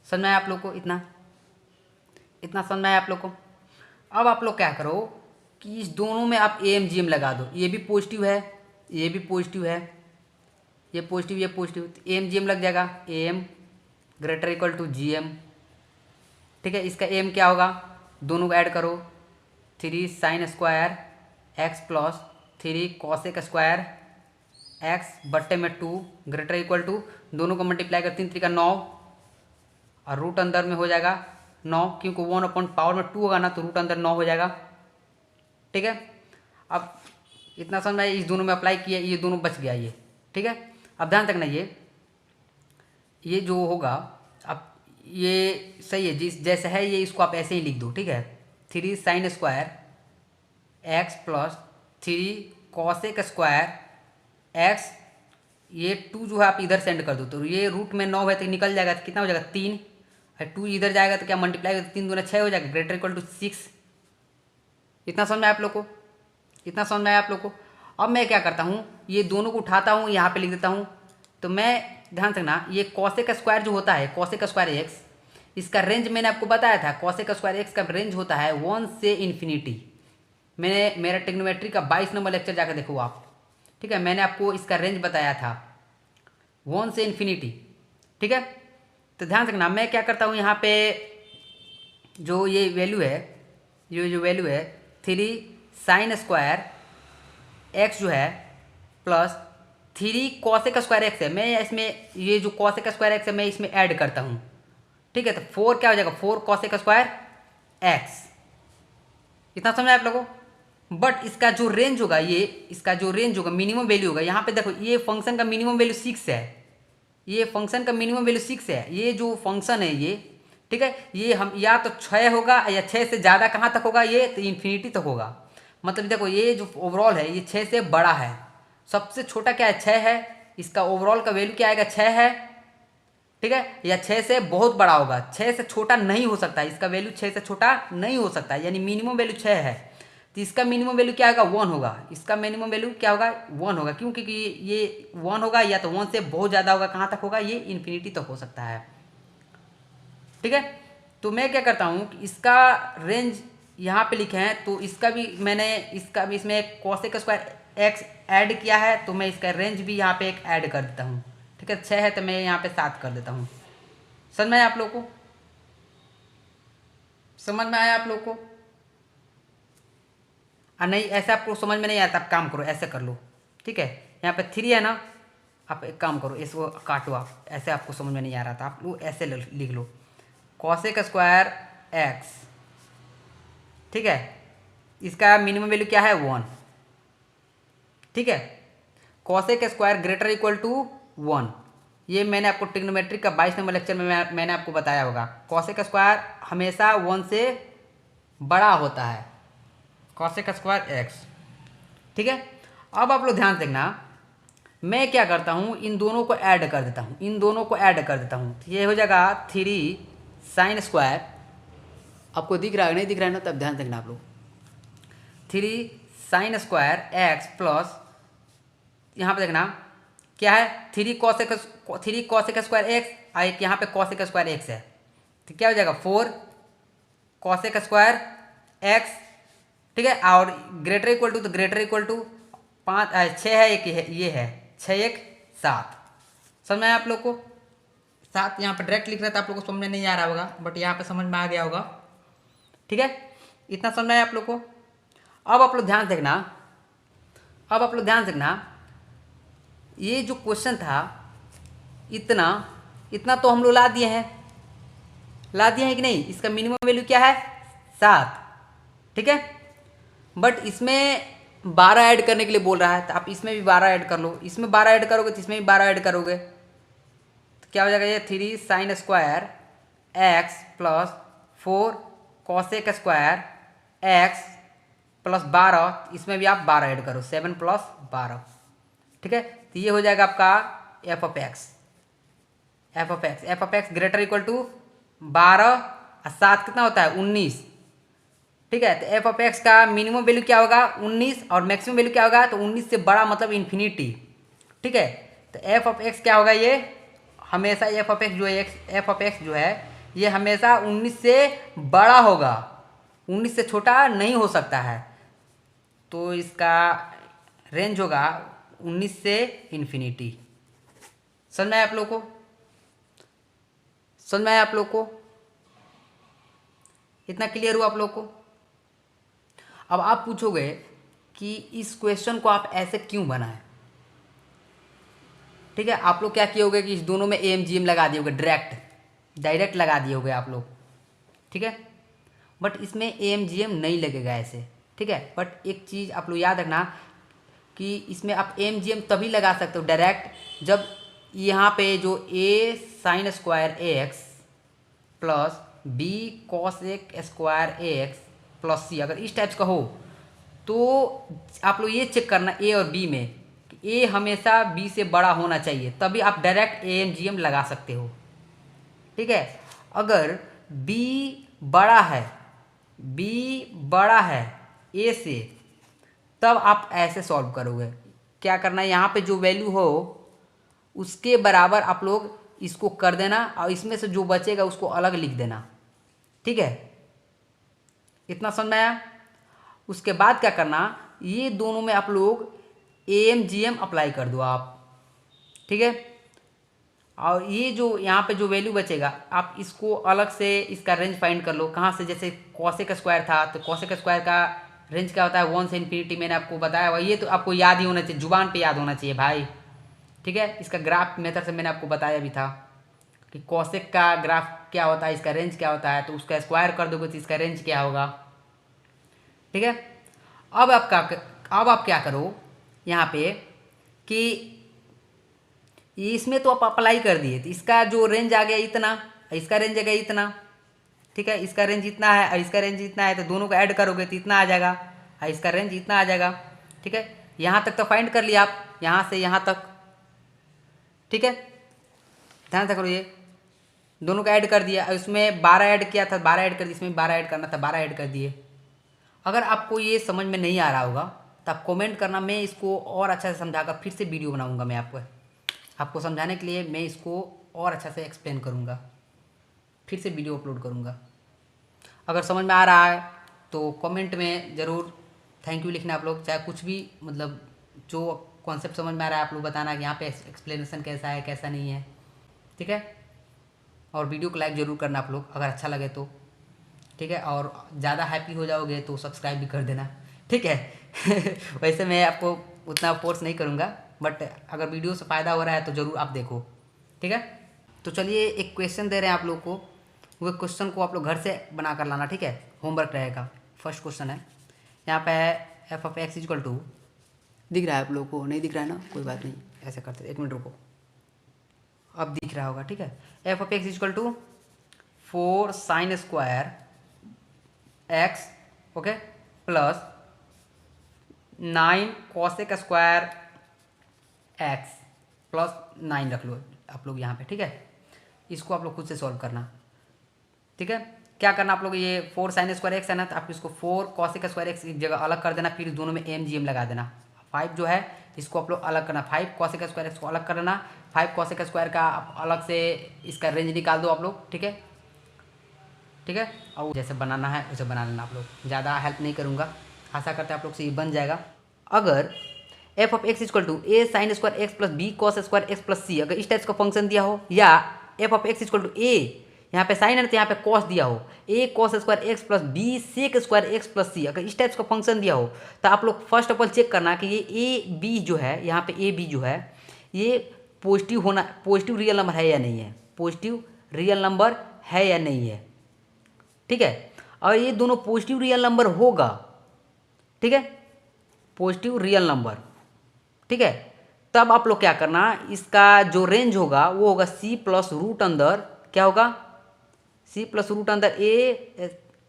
समझ में आया आप लोग को? इतना समझ में आया आप लोग को? अब आप लोग क्या करो कि इस दोनों में आप AMGM लगा दो, ये भी पॉजिटिव है, ये भी पॉजिटिव है, ये पॉजिटिव ये पॉजिटिव, तो AMGM लग जाएगा, AM greater equal to GM, ठीक है। इसका AM क्या होगा, दोनों को ऐड करो, 3 sin square x + 3 cosec square x बट्टे में 2 ग्रेटर इक्वल टू, दोनों को मल्टीप्लाई कर 3 3 × 9 और रूट अंदर में हो जाएगा 9, क्योंकि 1 अपॉन पावर में 2 होगा ना, तो रूट अंदर 9 हो जाएगा, ठीक है। अब इतना समझ में, इस दोनों में अप्लाई किया, ये दोनों बच गया ये, ठीक है। अब ध्यान रखना ये जो होगा, अब ये सही है जिस जैसे है ये, इसको आप ऐसे ही लिख दो, ठीक है। 3 sin square x + 3 cosec square x, ये 2 जो है आप इधर सेंड कर दो, तो ये रूट में 9 है तो निकल जाएगा, तो कितना हो जाएगा 3, 2 इधर जाएगा तो क्या मल्टीप्लाई होगा, 3 दूना 6 हो जाएगा, ग्रेटर इक्वल टू 6। इतना समझ में आया आप लोग को, इतना समझ में आया आप लोग को। अब मैं क्या करता हूँ, ये दोनों को उठाता हूँ, यहाँ पे लिख देता हूँ। तो मैं ध्यान रखना, ये कॉसेक स्क्वायर जो होता है, कॉसेक स्क्वायर एक्स, इसका रेंज मैंने आपको बताया था, कॉसेक स्क्वायर एक्स का रेंज होता है 1 से इन्फिनिटी। मैंने मेरा ट्रिग्नोमेट्री का 22 नंबर लेक्चर जाकर देखो आप, ठीक है, मैंने आपको इसका रेंज बताया था 1 से इन्फिनिटी, ठीक है। तो ध्यान रखना, मैं क्या करता हूँ, यहाँ पे जो ये वैल्यू है, ये जो वैल्यू है 3 साइन स्क्वायर एक्स जो है प्लस 3 कॉसेक स्क्वायर एक्स है, मैं इसमें ये जो कॉसेक स्क्वायर एक्स है मैं इसमें ऐड करता हूँ, ठीक है। तो 4 क्या हो जाएगा, 4 कॉसेक स्क्वायर एक्स। इतना समझा आप लोगों को। बट इसका जो रेंज होगा, ये इसका जो रेंज होगा, मिनिमम वैल्यू होगा, यहाँ पे देखो ये फंक्शन का मिनिमम वैल्यू 6 है, ये फंक्शन का मिनिमम वैल्यू 6 है, ये जो फंक्शन है ये, ठीक है, ये हम या तो 6 होगा या 6 से ज़्यादा कहाँ तक होगा, ये तो इन्फिनिटी तक होगा। मतलब देखो ये जो ओवरऑल है ये 6 से बड़ा है, सबसे छोटा क्या है 6 है, इसका ओवरऑल का वैल्यू क्या आएगा 6 है, ठीक है, या 6 से बहुत बड़ा होगा, 6 से छोटा नहीं हो सकता, इसका वैल्यू 6 से छोटा नहीं हो सकता, यानी मिनिमम वैल्यू 6 है। तो इसका मिनिमम वैल्यू क्या होगा 1 होगा, इसका मिनिमम वैल्यू क्या होगा 1 होगा, क्योंकि ये 1 होगा या तो 1 से बहुत ज़्यादा होगा, कहाँ तक होगा, ये इन्फिनिटी तक हो सकता है, ठीक है। तो मैं क्या करता हूँ कि इसका रेंज यहाँ पे लिखे हैं, तो इसका भी मैंने इसका भी इसमें कॉसेक स्क्वायर एक्स ऐड किया है, तो मैं इसका रेंज भी यहाँ पे एक ऐड कर देता हूँ, ठीक है। 6 है तो मैं यहाँ पे 7 कर देता हूँ। समझ में आया आप लोग को, समझ में आया आप लोग को। नहीं ऐसे आपको समझ में नहीं आता, आप काम करो ऐसे कर लो, ठीक है। यहाँ पे 3 है ना, आप एक काम करो इसको काटो, आप ऐसे आपको समझ में नहीं आ रहा था, आप लोग ऐसे लिख लो कॉसेक स्क्वायर एक्स, ठीक है, इसका मिनिमम वैल्यू क्या है 1, ठीक है। Cosec square greater equal to 1, ये मैंने आपको ट्रिग्नोमेट्री का 22 नंबर लेक्चर में मैंने आपको बताया होगा, कॉसेक स्क्वायर हमेशा 1 से बड़ा होता है, कॉसेक स्क्वायर एक्स, ठीक है। अब आप लोग ध्यान देखना, मैं क्या करता हूँ इन दोनों को ऐड कर देता हूँ, इन दोनों को ऐड कर देता हूँ, ये हो जाएगा 3 साइन स्क्वायर, आपको दिख रहा है नहीं दिख रहा है ना, तब ध्यान देखना आप लोग, 3 साइन स्क्वायर एक्स प्लस यहाँ पे देखना क्या है 3 कॉसेक स्क्वायर एक्स, और एक यहाँ पे कॉसेक स्क्वायर एक्स है, तो क्या हो जाएगा 4 कॉसेक स्क्वायर एक्स, ठीक है, और ग्रेटर इक्वल टू, तो ग्रेटर इक्वल टू 6 है, एक ये है 6 1 7। समझ में आया आप लोग को, 7 यहाँ पे डायरेक्ट लिख रहा था, आप लोग को समझ में नहीं आ रहा होगा, बट यहाँ पे समझ में आ गया होगा, ठीक है। इतना समझ में आया आप लोग को। अब आप लोग ध्यान देखना, अब आप लोग ध्यान देखना, ये जो क्वेश्चन था इतना इतना तो हम लोग ला दिए हैं, ला दिए हैं कि नहीं, इसका मिनिमम वैल्यू क्या है 7, ठीक है। बट इसमें 12 ऐड करने के लिए बोल रहा है, तो आप इसमें भी 12 ऐड कर लो, इसमें 12 ऐड करोगे तो इसमें भी 12 ऐड करोगे, तो क्या हो जाएगा ये 3 sign square x plus 4 cosec square x plus 12, इसमें भी आप 12 ऐड करो, 7 प्लस 12, ठीक है। तो ये हो जाएगा आपका f of x, f of x greater equal to 12 और 7 कितना होता है 19, ठीक है। तो एफ ऑफ एक्स का मिनिमम वैल्यू क्या होगा 19 और मैक्सिमम वैल्यू क्या होगा, तो 19 से बड़ा मतलब इन्फिनिटी, ठीक है। तो एफ ऑफ एक्स क्या होगा, ये हमेशा एफ ऑफ एक्स जो है एफ ऑफ एक्स जो है ये हमेशा 19 से बड़ा होगा, 19 से छोटा नहीं हो सकता है, तो इसका रेंज होगा 19 से इन्फिनिटी। समझ में आया आप लोग को, समझ में आया आप लोग को, इतना क्लियर हुआ आप लोग को। अब आप पूछोगे कि इस क्वेश्चन को आप ऐसे क्यों बनाए, ठीक है। आप लोग क्या किए होगे कि इस दोनों में AMGM लगा दिए होगे, डायरेक्ट लगा दिए होगे आप लोग, ठीक है। बट इसमें AMGM नहीं लगेगा ऐसे, ठीक है। बट एक चीज़ आप लोग याद रखना कि इसमें आप AMGM तभी लगा सकते हो डायरेक्ट, जब यहाँ पे जो A sine square x plus B cosec square x plus C अगर इस टाइप्स का हो, तो आप लोग ये चेक करना A और B में कि A हमेशा B से बड़ा होना चाहिए, तभी आप डायरेक्ट AMGM लगा सकते हो, ठीक है। अगर बी बड़ा है ए से, तब आप ऐसे सॉल्व करोगे। क्या करना है, यहाँ पे जो वैल्यू हो उसके बराबर आप लोग इसको कर देना और इसमें से जो बचेगा उसको अलग लिख देना। ठीक है, इतना समझ में आया। उसके बाद क्या करना, ये दोनों में आप लोग AMGM अप्लाई कर दो आप। ठीक है, और ये जो यहाँ पे जो वैल्यू बचेगा आप इसको अलग से इसका रेंज फाइंड कर लो। कहाँ से, जैसे कॉसेक स्क्वायर था तो कॉसेक स्क्वायर का रेंज क्या होता है 1 से इन्फिनिटी, मैंने आपको बताया हुआ। ये तो आपको याद ही होना चाहिए, जुबान पे याद होना चाहिए भाई। ठीक है, इसका ग्राफ मेथड से मैंने आपको बताया भी था कि कॉसेक का ग्राफ क्या होता है, इसका रेंज क्या होता है, तो उसका स्क्वायर कर दोगे तो इसका रेंज क्या होगा। ठीक है, अब आप क्या करो यहाँ पे कि इसमें तो आप अप्लाई कर दिए, तो इसका जो रेंज आ गया इतना, इसका रेंज आ गया इतना। ठीक है, इसका रेंज इतना है और इसका रेंज इतना है, तो दोनों को ऐड करोगे तो इतना आ जाएगा और इसका रेंज इतना आ जाएगा। ठीक है, यहाँ तक तो फाइंड कर लिया आप, यहाँ से यहाँ तक। ठीक है, ध्यान से करो, ये दोनों को ऐड कर दिया, इसमें 12 ऐड किया था, 12 ऐड कर दिया, इसमें 12 ऐड करना था, 12 ऐड कर दिए। अगर आपको ये समझ में नहीं आ रहा होगा तो आप कमेंट करना, मैं इसको और अच्छा से समझाकर फिर से वीडियो बनाऊंगा। मैं आपको समझाने के लिए मैं इसको और अच्छा से एक्सप्लेन करूंगा, फिर से वीडियो अपलोड करूंगा। अगर समझ में आ रहा है तो कमेंट में ज़रूर थैंक यू लिखना आप लोग, चाहे कुछ भी, मतलब जो कॉन्सेप्ट समझ में आ रहा है आप लोग बताना कि यहाँ पे एक्सप्लेनेशन कैसा है कैसा नहीं है। ठीक है, और वीडियो को लाइक ज़रूर करना आप लोग अगर अच्छा लगे तो। ठीक है, और ज़्यादा हैप्पी हो जाओगे तो सब्सक्राइब भी कर देना। ठीक है वैसे मैं आपको उतना फोर्स नहीं करूँगा, बट अगर वीडियो से फ़ायदा हो रहा है तो ज़रूर आप देखो। ठीक है, तो चलिए एक क्वेश्चन दे रहे हैं आप लोग को, वो क्वेश्चन को आप लोग घर से बना कर लाना। ठीक है, होमवर्क रहेगा। फर्स्ट क्वेश्चन है, यहाँ पे है f of x equal to, दिख रहा है आप लोग को, नहीं दिख रहा है ना, कोई बात नहीं, ऐसा करते, एक मिनट रुको, अब दिख रहा होगा। ठीक है, f of x equal to 4 sine square x, okay, plus 9 cosec square x plus 9 रख लो आप लोग यहाँ पे। ठीक है, इसको आप लोग खुद से सॉल्व करना। ठीक है, क्या करना आप लोग, ये 4 साइन स्क्वायर एक्स है ना, तो आप इसको 4 कॉसेक स्क्वायर एक्स एक जगह अलग कर देना, फिर दोनों में MGM लगा देना। 5 जो है इसको आप लोग अलग करना, 5 कॉसेक स्क्वायर एक्स को अलग कर देना, 5 कॉसेक स्क्वायर का आप अलग से इसका रेंज निकाल दो आप लोग। ठीक है, ठीक है, और जैसे बनाना है वैसे बना लेना आप लोग, ज़्यादा हेल्प नहीं करूँगा, आशा करते हैं आप लोग से ये बन जाएगा। अगर f of x equal to a sine square x plus b cos square x plus c, अगर इस टाइप का फंक्शन दिया हो, या f of x equal to a, यहाँ पे साइन है तो यहाँ पे कॉस दिया हो, a cos square x plus b sec square x plus c, अगर इस टाइप का फंक्शन दिया हो तो आप लोग फर्स्ट ऑफ ऑल चेक करना कि ये a b जो है, यहाँ पे a b जो है ये पॉजिटिव रियल नंबर है या नहीं है, पॉजिटिव रियल नंबर है या नहीं है। ठीक है, और ये दोनों पॉजिटिव रियल नंबर होगा, ठीक है, पॉजिटिव रियल नंबर, ठीक है, तब आप लोग क्या करना, इसका जो रेंज होगा वो होगा c प्लस रूट अंदर, क्या होगा, c प्लस रूट अंदर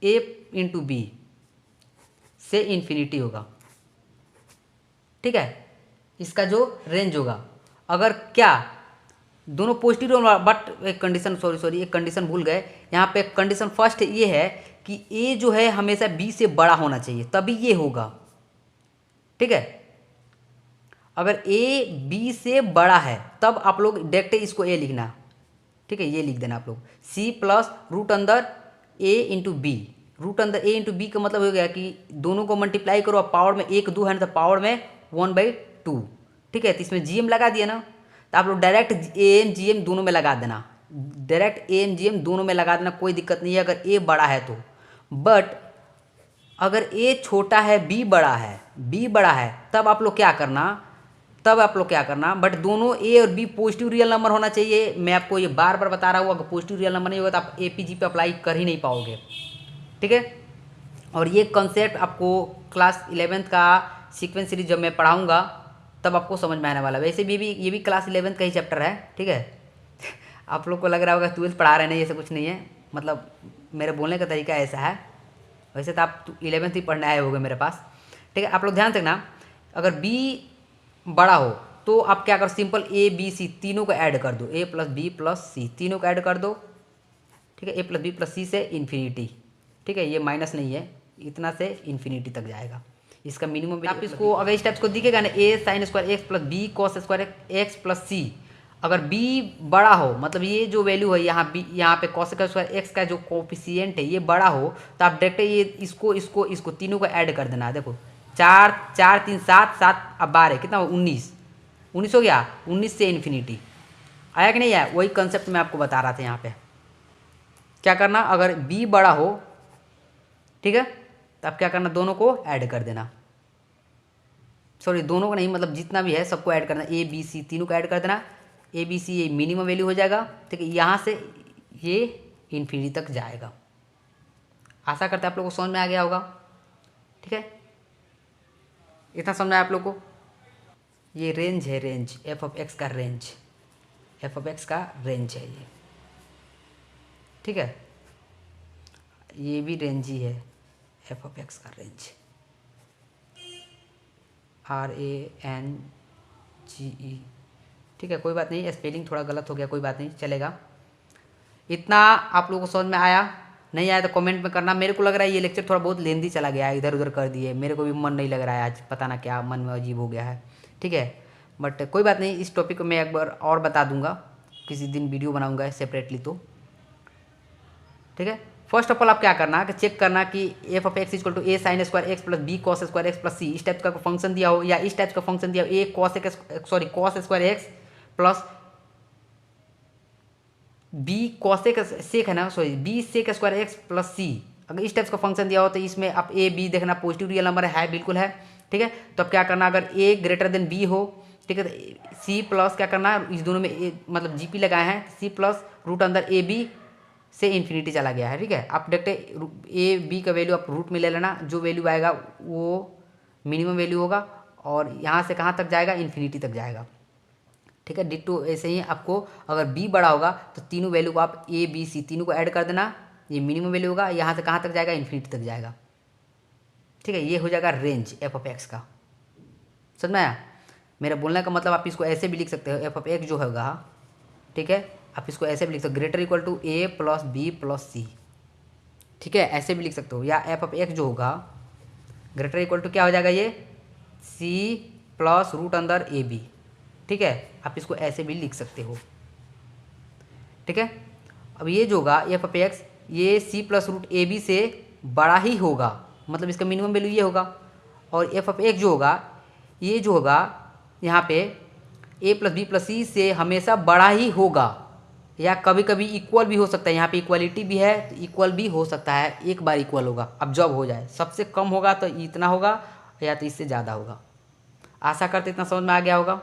a इंटू बी से इन्फिनिटी होगा। ठीक है, इसका जो रेंज होगा, अगर क्या दोनों पॉजिटिव, बट एक कंडीशन, सॉरी एक कंडीशन भूल गए यहाँ पे। कंडीशन फर्स्ट ये है कि a जो है हमेशा b से बड़ा होना चाहिए, तभी ये होगा। ठीक है, अगर a b से बड़ा है तब आप लोग डायरेक्ट इसको a लिखना। ठीक है, ये लिख देना आप लोग, c प्लस रूट अंदर a इंटू बी, रूट अंदर a इंटू बी का मतलब हो गया कि दोनों को मल्टीप्लाई करो, पावर में 1 2 है ना, तो पावर में 1/2। ठीक है, तो इसमें GM लगा दिया ना, तो आप लोग डायरेक्ट AMGM दोनों में लगा देना, डायरेक्ट AMGM दोनों में लगा देना, कोई दिक्कत नहीं है अगर a बड़ा है तो। बट अगर a छोटा है b बड़ा है तब आप लोग क्या करना, बट दोनों a और b पॉजिटिव रियल नंबर होना चाहिए। मैं आपको ये बार बार बता रहा हूँ, अगर पॉजिटिव रियल नंबर नहीं होगा तो आप APG पे अप्लाई कर ही नहीं पाओगे। ठीक है, और ये कॉन्सेप्ट आपको क्लास 11th का सीक्वेंस सीरीज जब मैं पढ़ाऊँगा तब आपको समझ में आने वाला है। वैसे भी ये भी क्लास 11th का ही चैप्टर है। ठीक है आप लोग को लग रहा होगा 12th पढ़ा रहे नहीं, ऐसा कुछ नहीं है, मतलब मेरे बोलने का तरीका ऐसा है, वैसे तो आप 11th ही पढ़ने आए होगे मेरे पास। ठीक है, आप लोग ध्यान रखना, अगर b बड़ा हो तो आप क्या करो, सिंपल a b c तीनों को ऐड कर दो, a प्लस बी प्लस सी तीनों को ऐड कर दो। ठीक है, ए प्लस बी प्लस सी से इन्फिनिटी, ठीक है, ये माइनस नहीं है, इतना से इन्फिनिटी तक जाएगा इसका मिनिमम। आप इसको अगर इस टाइप को दिखेगा ना, a sine square x plus b cos square x plus c, अगर b बड़ा हो, मतलब ये जो वैल्यू है यहाँ b, यहाँ पे कॉस स्क्वायर एक्स का जो कोफिशिएंट है ये बड़ा हो, तो आप डायरेक्ट ये इसको तीनों को ऐड कर देना। देखो 4 4 3 7 7 अब 12 कितना हो 19 हो गया, 19 से इन्फिनिटी आया कि नहीं आया, वही कंसेप्ट मैं आपको बता रहा था। यहाँ पे क्या करना, अगर b बड़ा हो, ठीक है, तो आप क्या करना, दोनों को ऐड कर देना, सॉरी दोनों को नहीं, मतलब जितना भी है सबको ऐड करना, ए बी सी तीनों को ऐड कर देना। ए बी सी ये मिनिमम वैल्यू हो जाएगा, ठीक है, यहाँ से ये इन्फिनिटी तक जाएगा। आशा करते हैं आप लोगों को समझ में आ गया होगा, ठीक है, इतना समझ में आया आप लोग को। ये रेंज है, रेंज एफ ऑफ एक्स का रेंज, एफ ऑफ एक्स का रेंज है ये, ठीक है, ये भी रेंज ही है, एफ ऑफ एक्स का रेंज, RANGE, ठीक है, कोई बात नहीं, स्पेलिंग थोड़ा गलत हो गया, कोई बात नहीं, चलेगा। इतना आप लोगों को समझ में आया, नहीं आया तो कमेंट में करना। मेरे को लग रहा है ये लेक्चर थोड़ा बहुत लेंदी चला गया है, इधर उधर कर दिए, मेरे को भी मन नहीं लग रहा है आज, पता ना क्या मन में अजीब हो गया है, ठीक है, बट कोई बात नहीं, इस टॉपिक को मैं एक बार और बता दूंगा, किसी दिन वीडियो बनाऊंगा सेपरेटली, तो ठीक है। फर्स्ट ऑफ ऑल आप क्या करना कि चेक करना कि f of x equal to a sine square x plus b cos square x plus c, इस टाइप का फंक्शन दिया हो, या इस टाइप का फंक्शन दिया हो, a cos cos square x plus b cosec sec है ना, sorry b sec square x plus c, अगर इस टाइप का फंक्शन दिया हो तो इसमें आप ए बी देखना पॉजिटिव रियल नंबर है, बिल्कुल है, ठीक है। तो अब क्या करना, अगर ए ग्रेटर देन बी हो, ठीक है, तो सी प्लस क्या करना, इस दोनों में ए मतलब जीपी लगाए हैं, सी प्लस रूट अंदर ए बी से इन्फिनिटी चला गया है, ठीक है। आप डायरेक्ट ए बी का वैल्यू आप रूट में ले लेना, जो वैल्यू आएगा वो मिनिमम वैल्यू होगा, और यहाँ से कहाँ तक जाएगा, इन्फिनिटी तक जाएगा, ठीक है। डिट्टो ऐसे ही आपको अगर b बड़ा होगा तो तीनों वैल्यू को आप a b c तीनों को ऐड कर देना, ये मिनिमम वैल्यू होगा, यहाँ से कहाँ तक जाएगा, इन्फिनिटी तक जाएगा, ठीक है। ये हो जाएगा रेंज एफ ऑफ एक्स का, समझ में आया। मेरा बोलने का मतलब आप इसको ऐसे भी लिख सकते हो, एफ ऑफ एक्स जो होगा, ठीक है, आप इसको ऐसे भी लिख सकते हो, greater equal to a plus b plus c, ठीक है, ऐसे भी लिख सकते हो, या एफ ऑफ एक्स जो होगा ग्रेटर इक्वल टू क्या हो जाएगा, ये c प्लस रूट अंदर ए बी, ठीक है, आप इसको ऐसे भी लिख सकते हो, ठीक है। अब ये जो होगा एफ ऑफ एक्स, ये c plus root a b से बड़ा ही होगा, मतलब इसका मिनिमम वैल्यू ये होगा, और एफ ऑफ एक्स जो होगा, ये जो होगा यहाँ पे ए प्लस बी प्लस सी से हमेशा बड़ा ही होगा, या कभी कभी इक्वल भी हो सकता है, यहाँ पे इक्वालिटी भी है तो इक्वल भी हो सकता है, एक बार इक्वल होगा, अब जब हो जाए सबसे कम होगा तो इतना होगा, या तो इससे ज़्यादा होगा। आशा करते इतना समझ में आ गया होगा।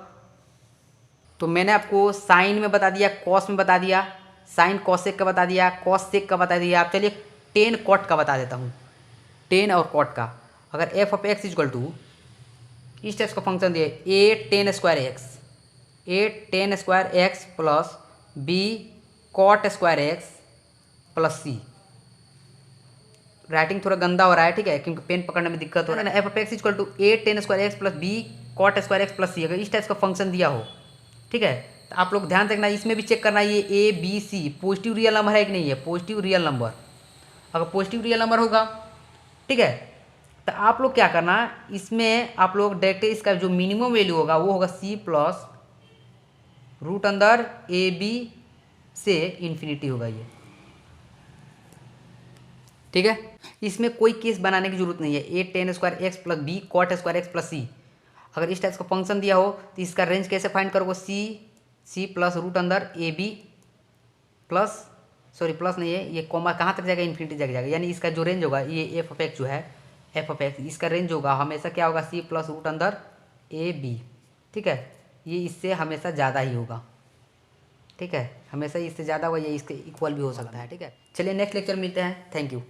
तो मैंने आपको साइन में बता दिया, कॉस में बता दिया, साइन कॉसेक का बता दिया, कॉस सेक का बता दिया। आप चलिए टेन कॉट का बता देता हूँ, टेन और कॉट का। अगर f of x equal to इस टाइप का फंक्शन दिए, a tan square x plus b cot square x plus c, writing थोड़ा गंदा हो रहा है, ठीक है, क्योंकि पेन पकड़ने में दिक्कत हो रहा है ना। F of x equal to a tan square x plus b cot square x plus c, अगर इस टाइप का फंक्शन दिया हो, ठीक है, तो आप लोग ध्यान रखना, इसमें भी चेक करना ये a b c positive real number है कि नहीं है, पॉजिटिव रियल नंबर, अगर पॉजिटिव रियल नंबर होगा, ठीक है, तो आप लोग क्या करना, इसमें आप लोग डायरेक्ट इसका जो मिनिमम वैल्यू होगा वो होगा सी प्लस रूट अंदर ए बी से इन्फिनिटी होगा ये, ठीक है। इसमें कोई केस बनाने की जरूरत नहीं है, a tan square x plus b cot square x plus c, अगर इस टाइप का फंक्शन दिया हो तो इसका रेंज कैसे फाइंड करोगे, सी प्लस रूट अंदर a b plus, sorry plus नहीं है, ये कॉमा कहाँ तक जाएगा, इन्फिनिटी जाएगा, यानी इसका जो रेंज होगा, ये एफ ऑफ एक्स जो है, एफ ऑफ एक्स इसका रेंज होगा हमेशा क्या होगा, सी प्लस रूट अंदर ए बी, ठीक है, ये इससे हमेशा ज़्यादा ही होगा, ठीक है, हमेशा इससे ज़्यादा होगा, ये इसके इक्वल भी हो सकता है, ठीक है। चलिए नेक्स्ट लेक्चर मिलते हैं, थैंक यू।